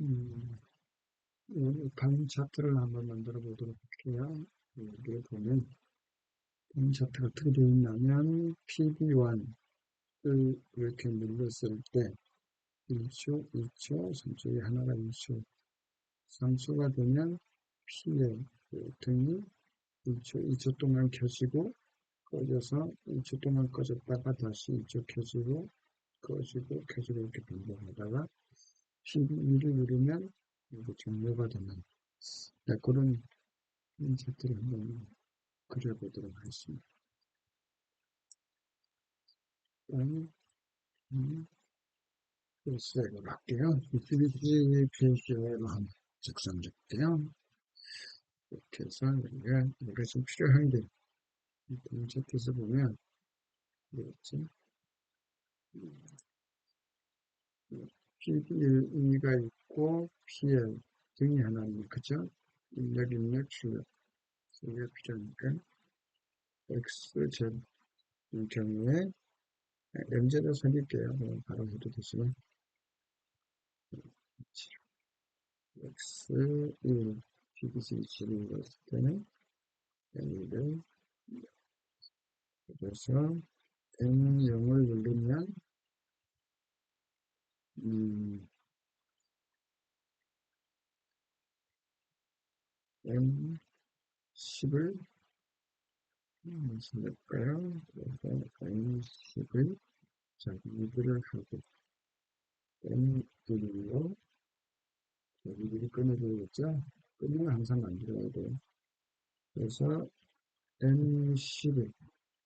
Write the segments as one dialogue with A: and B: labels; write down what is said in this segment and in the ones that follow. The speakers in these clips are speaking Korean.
A: 음, 이 타임 차트를 한번 만들어 보도록 할게요. 여기에 보면 타임 차트가 어떻게 되어 있냐면 PD1을 이렇게 눌렀을 때 1초, 2초, 3초에 하나가 1초, 3초가 되면 P의 등이 1초, 2초 동안 켜지고 꺼져서 2초 동안 꺼졌다가 다시 2초 켜지고 꺼지고 켜지고 이렇게 반복하다가 PD2를 누르면 이게 종료가 되는 그런 차트를 한번 그려보도록 하겠습니다. 필수로 할게요. PPT 필수로 한번 작성할게요. 이렇게 해서 우리가 좀 필요한 게 이 차트에서 보면 뭐였지? PD가 있고 PL 등이 하나 있는 그죠? 입력, 출력 이게 필요하니까 XZ 이 경우에 MZ를 살릴게요. 바로 해도 되지만 X1 PDC를 넣었을 때는 N을 그래서 N0을 누르면 N10을 넣을까요? 그래서 N10을 자, 리드를 하고 N1로 리드를 끊어줘야겠죠? 끊으면 항상 만들어야 돼요. 그래서 N10을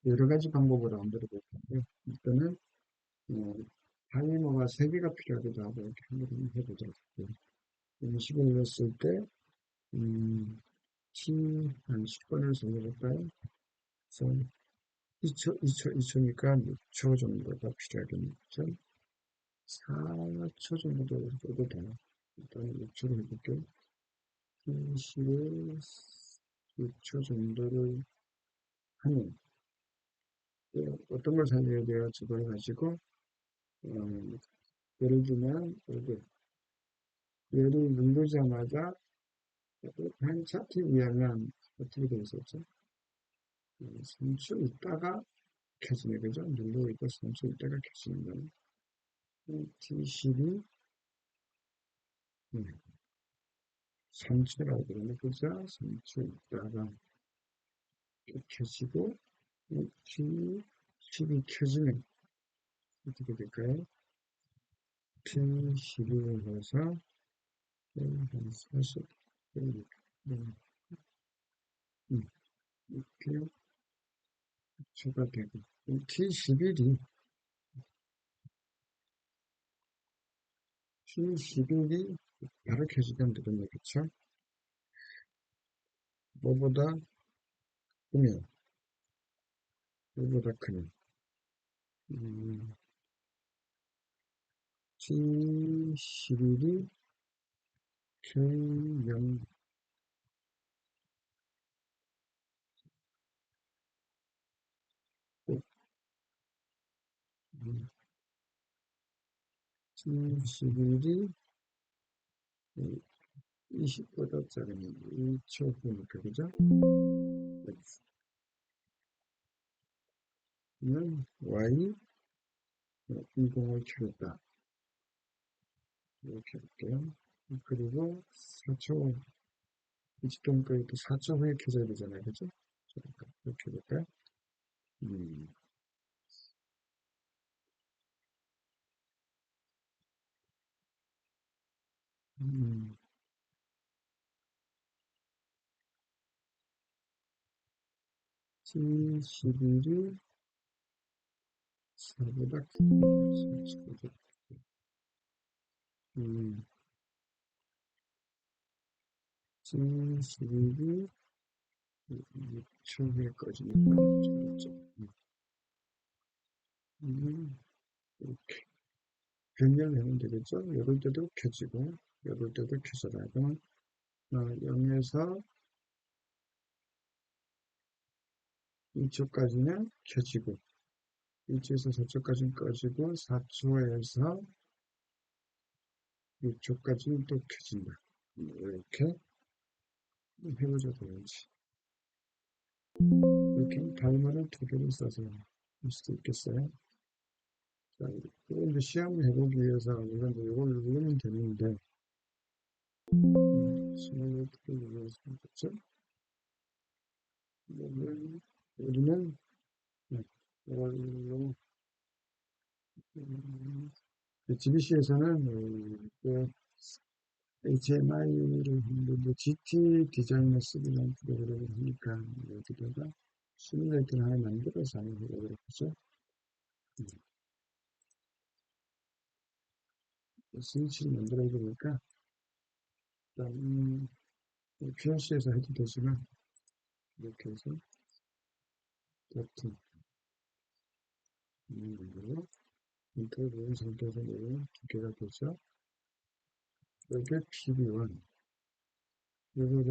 A: 여러 가지 방법으로 만들어 볼 텐데 일단은 타이머가 3개가 필요하기도 하고 이렇게 한번 해보도록 할게요. N10을 눌렀을 때 T 한 10번을 정해볼까요? 그래서 2초니까 6초 정도가 필요하겠죠? 4초 정도 줘도 돼요. 일단 6초를 해볼게요. T10을 6초 정도를 하면 어떤 걸 살려야 돼요? 저걸 가지고 예를 들면 얘를 누르자마자 한 차트 위하면 어떻게 되어 있었죠? 3초 있다가 켜지네, 그죠? 누르고 있고 3초 있다가 켜지는 거예요. T12 3초라고 그러면 그죠? 3초 있다가 켜지고 T12 켜지면 어떻게 될까요? T12를 해서 한 40, 이렇게 초가 되고 T11이 바로 켜지면 되겠네, 그쵸? 뭐보다 크면, 뭐보다 크면 T11이 켜면 T11이 20보다 작으면 2초 후니까, 그죠? 그러면 Y 20을 켜겠다. 이렇게 할게요. 그리고 4초, 이직동까지 또 4초 후에 켜져야 되잖아요, 그죠? 이렇게 볼까요? 음, 음, T11이 4보다 크다. T11이 6초 후에 꺼지니까, 그렇죠. 이렇게 변경하면 되겠죠? 이럴 때도 켜지고, 이럴 때도 켜져라. 그러면 0에서 2초까지는 켜지고, 2초에서 4초까지는 꺼지고, 4초에서 이쪽까지는 또 켜진다. 이렇게 해보자 되는지. 이렇게 타이머를 두 개를 써서 할 수도 있겠어요. 자, 이거 이제 시험을 해보기 위해서 우리가 이걸 누르면 되는데, 시뮬레이터를 눌러서 그렇죠? 우리는 이걸로 GBC에서는 그 HMI를 하는데 GT 디자이너 3라는 프로그램을 하니까 여기다가 시뮬레이터를 하나 만들어서 하는 거라고 그러죠. 스위치를 만들어야 되니까 일단 PLC에서 해도 되지만 이렇게 해서 버튼 만들고 인터를 누른 상태에서 누르면 두 개가 되죠. 이게 PB1 이거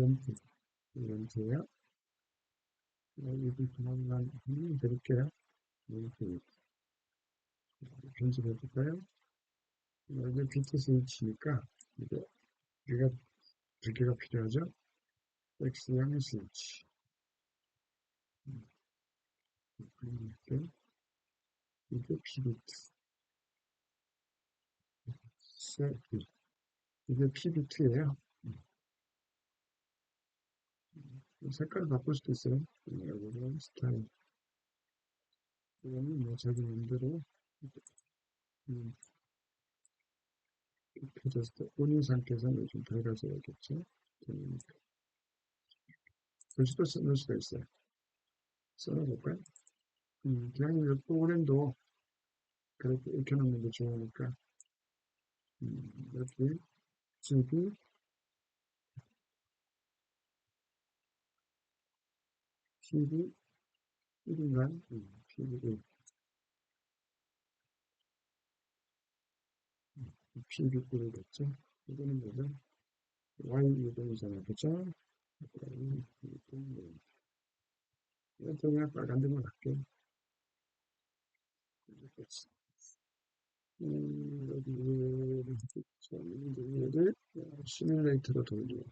A: 램프예요. 여기 그만만 드릴게요. 이렇게 편집해 볼까요? 이게 비트 스위치니까 이게 우리가 두 개가 필요하죠. X형 스위치 이렇게 이게 P비트 이게 P비트예요. 색깔을 바꿀 수도 있어요. 이거 스타일 이거는 뭐 자기 마음대로 켜졌을 때 본인 상태에서는 좀 밝아져야겠죠. 글씨도 쓸 수가 있어요. 써볼까요? 그냥 이 프로그램도 그렇게 익혀놓는 게 좋으니까 이렇게 GB, PB 1인간, PB1, PB1을 됐죠. 이거는 뭐죠? Y 유동이잖아요. 그죠? 이건 그냥 빨간 데만 할게요. 여기를 시뮬레이터로 돌리고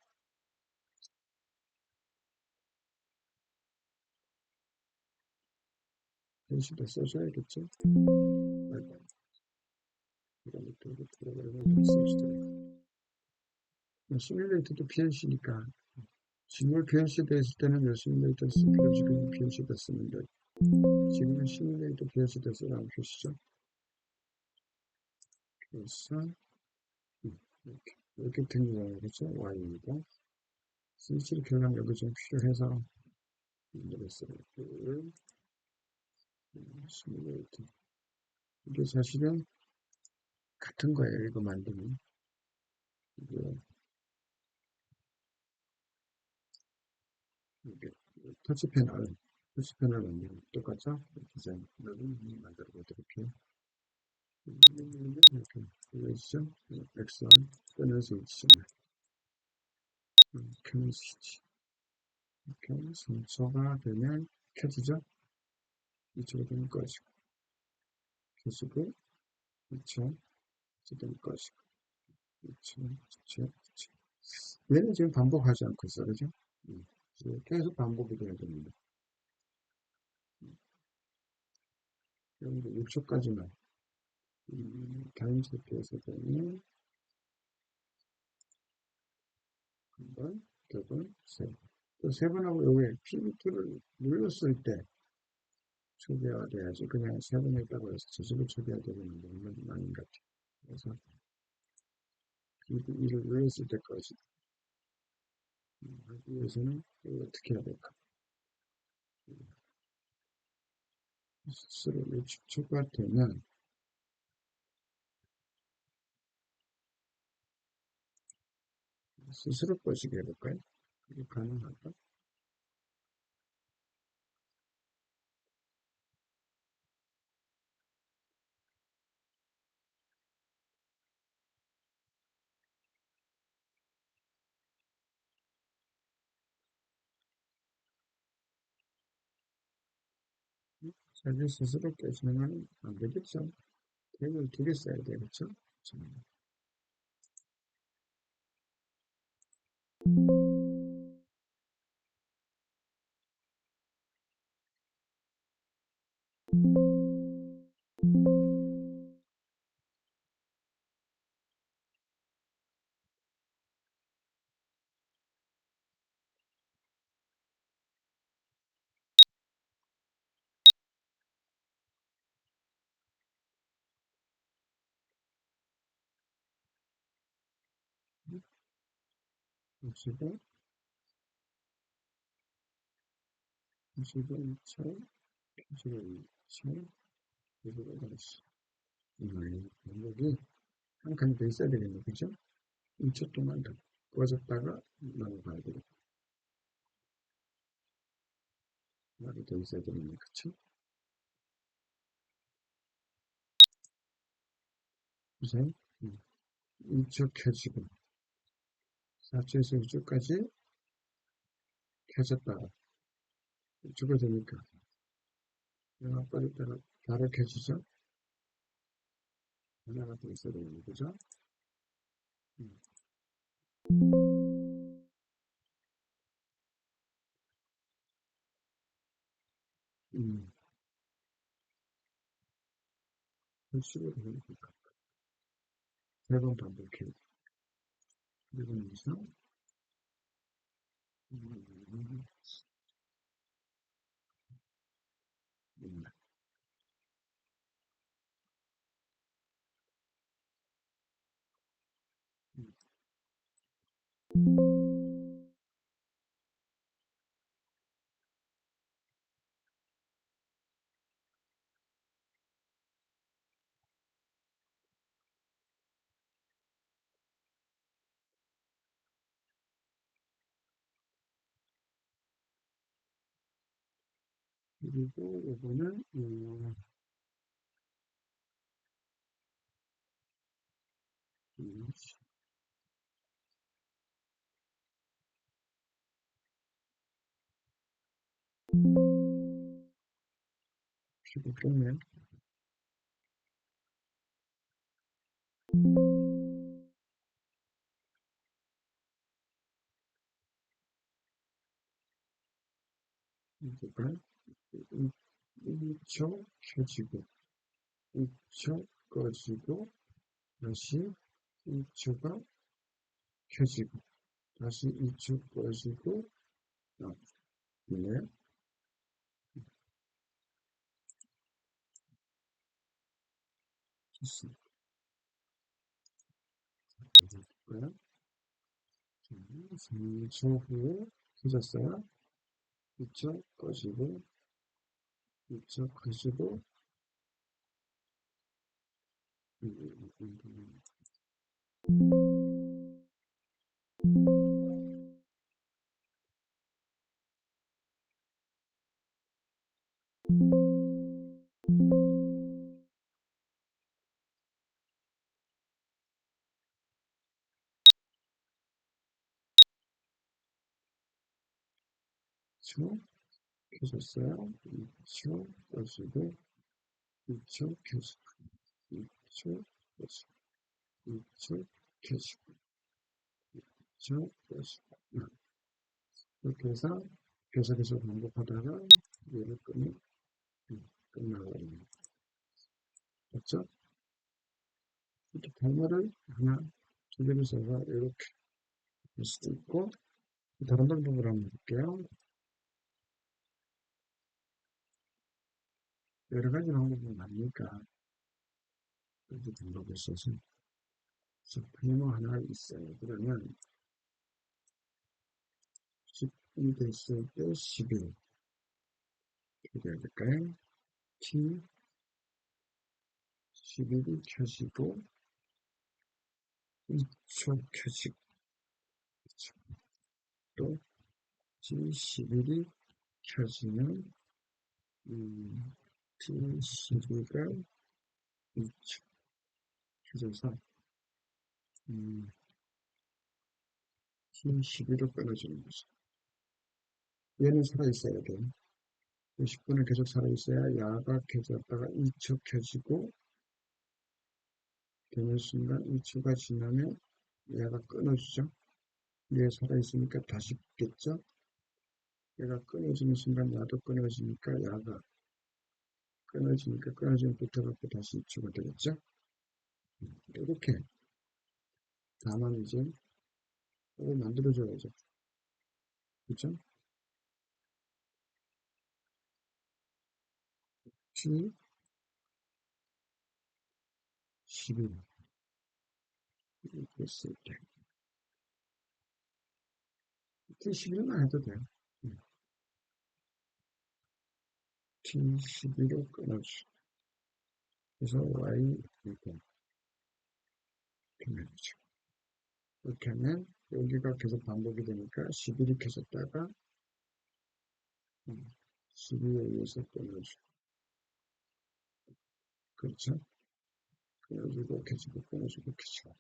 A: 편집도 써줘야겠죠? 빨간 이런 프로그램을 쓸수도 있고 시뮬레이터도 PLC니까 지금 PLC가 있을 때는 몇 시뮬레이터 쓰기로 지금 PLC가 쓰는데 지금은 시뮬레이터 PLC가 쓰라는 표시죠. 그래서 이렇게 된 거예요. 그렇죠? Y입니다. 스위치를 켜려면 여기 좀 필요해서 만들었어요. 시뮬레이터. 이게 사실은 같은 거예요. 이거 만드는. 이게, 이게 터치패널 만드는 똑같죠? 디자인. 여기 만들어 보도록 해요. 이렇게 보이시죠? X1 끄는 스위치잖아요. 켜는 스위치. 이렇게 선초가 되면 켜지죠? 이쪽으로 되면 꺼지고 켜지고 이쪽 되면 꺼지고 이쪽 얘는 지금 반복하지 않고 있어 그죠? 계속 반복이 돼야 됩니다. 그럼 6초까지만 타임 세트에서 되면 한 번, 두 번, 세 번. 또 세 번하고 여기 PBT를 눌렀을 때 초기화가 돼야지 그냥 세 번 했다고 해서 저절로 초기화 되는 건 너무 많은 것 같아요. 그래서 PB를 눌렀을 때까지 하기 위해서는 어떻게 해야 될까? 스스로 60초가 되면 스스로 꺼지게 해볼까요? 그게 가능할까? 자기 스스로 깨지면 안 되겠죠? 테이블 두 개 써야 되겠죠? 25, 25, 2차, 25, 2차, 25, 다시. 여기 한 칸이 더 있어야 되겠네, 그죠? 2초 동안 더 꺼졌다가 넘어가야 되겠다. 하나 더 있어야 되겠네, 그쵸? 우선 2초 켜지고 4초에서 6초까지 켜졌다가 죽어야 되니까 영화 꺼졌다가 바로 켜지죠? 하나가 더 있어야 되겠네, 그죠? 음, 음, 실수로 되니까 3번 반복해요. 그리고 나서 음, 음, 그리고 이거는 15초면 이제가 1초 켜지고 2초 꺼지고 다시 2초가 켜지고 다시 2초 꺼지고 네, 좋습니다. 3초 후에 켜졌어요. 2초 꺼지고 2초 꺼지고 2초 켜졌어요. 2초 꺼지고 2초 켜지고 2초 꺼지고 2초 켜지고 2초 꺼지고 이렇게 해서 계속해서 반복하다가 얘를 끄면 끝나버립니다. 됐죠? 이렇게 단어를 하나, 두 개를 써서 이렇게 할 수도 있고 다른 방법으로 한번 볼게요. 여러 가지 방법이 많으니까 이렇게 방법을 써서 타이머 하나 있어요. 그러면 10이 됐을 때 10일 어떻게 해야 될까요? T 11이 켜지고 2초 켜지고 또 T 11이 켜지면 T 12가 2초 켜져서 T 12로 끊어지는 거죠. 얘는 살아있어야 돼. 10분을 계속 살아있어야 야가 켜졌다가 2초 켜지고 되는 순간 2초가 지나면 얘가 끊어지죠. 얘 살아있으니까 다시 붙겠죠? 얘가 끊어지는 순간 야도 끊어지니까 야가 끊어지면 붙어갖고 다시 입주가 되겠죠? 이렇게. 다만 이제 이걸 만들어줘야죠. 그쵸? T 11 됐을 때 T 11만 해도 돼요. T 11로 끊어주. 그래서 Y 이렇게 되죠. 이렇게 하면 여기가 계속 반복이 되니까 11이 켜졌다가 12에 의해서 끊어주. 그렇죠? 끊어주고 켜지고 끊어주고 켜지고.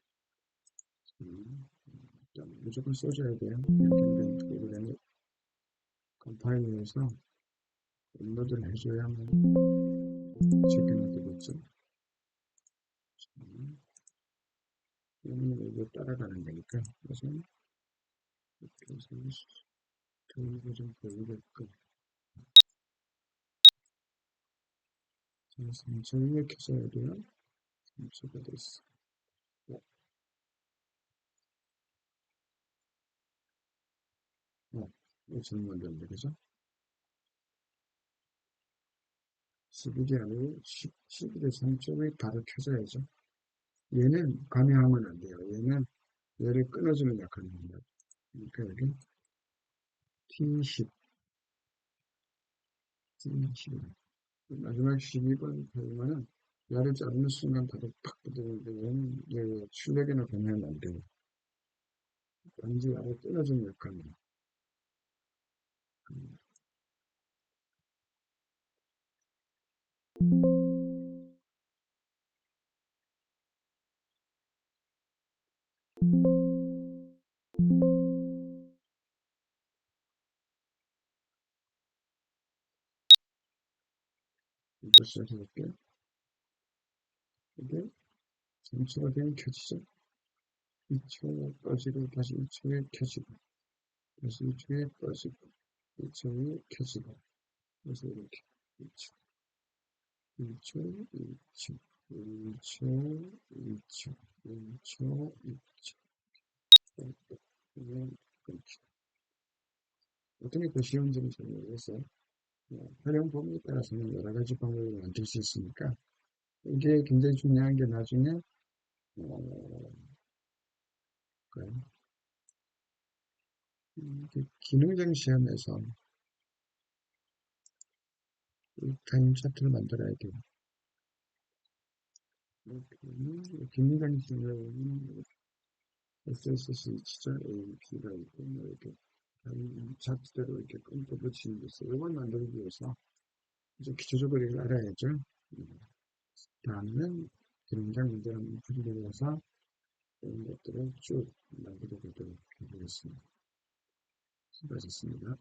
A: 일단 무조건 써줘야 돼요. 이렇게 프로그램을 컴파일러해서 업로드를 해줘야만 체크가 되겠죠. 이거 따라가는 거니까 그래서 이렇게 해서 교육을 좀 보이게끔 상처를 켜져야 돼요. 상처가 됐어. 이거 잘못 만들었는데 그죠? 11이 아니고 11의 상쪽이 바로 켜져야죠. 얘는 감행하면 안 돼요. 얘는 얘를 끊어주는 역할을 합니다. 그러니까 여기 T10, T10. 마지막 12번 보면은 얘를 자르는 순간 바로 팍 붙어오는데 얘는 얘 출력이나 변하면 안 돼요. 단지 얘를 끊어주는 역할입니다. 이거 시작해볼게요. 이게 3초가 되면 켜지죠. 2초 꺼지고 다시 2초에 켜지고 다시 2초에 꺼지고 2초에 켜지고 그래서 이렇게 2초, 2초, 2초, 1초, 2초, 1초, 2초 이렇게 어떻게 더 쉬운지는 잘 모르겠어요. 활용 범위에 따라서는 여러 가지 방법을 만들 수 있으니까 이게 굉장히 중요한 게 나중에 기능적 시험에서 타임 차트를 만들어야 돼요. 기능적 시험에는 SSC 치자 AP가 있고 이렇게 타임 차트대로 이렇게 끊고 붙이는 게 있어요. 이걸 만들기 위해서 이제 기초적으로 이걸 알아야죠. 다음은 기능적 문제를 풀이를 위해서 이런 것들을 쭉 만들어 보도록 하겠습니다. 수고하셨습니다.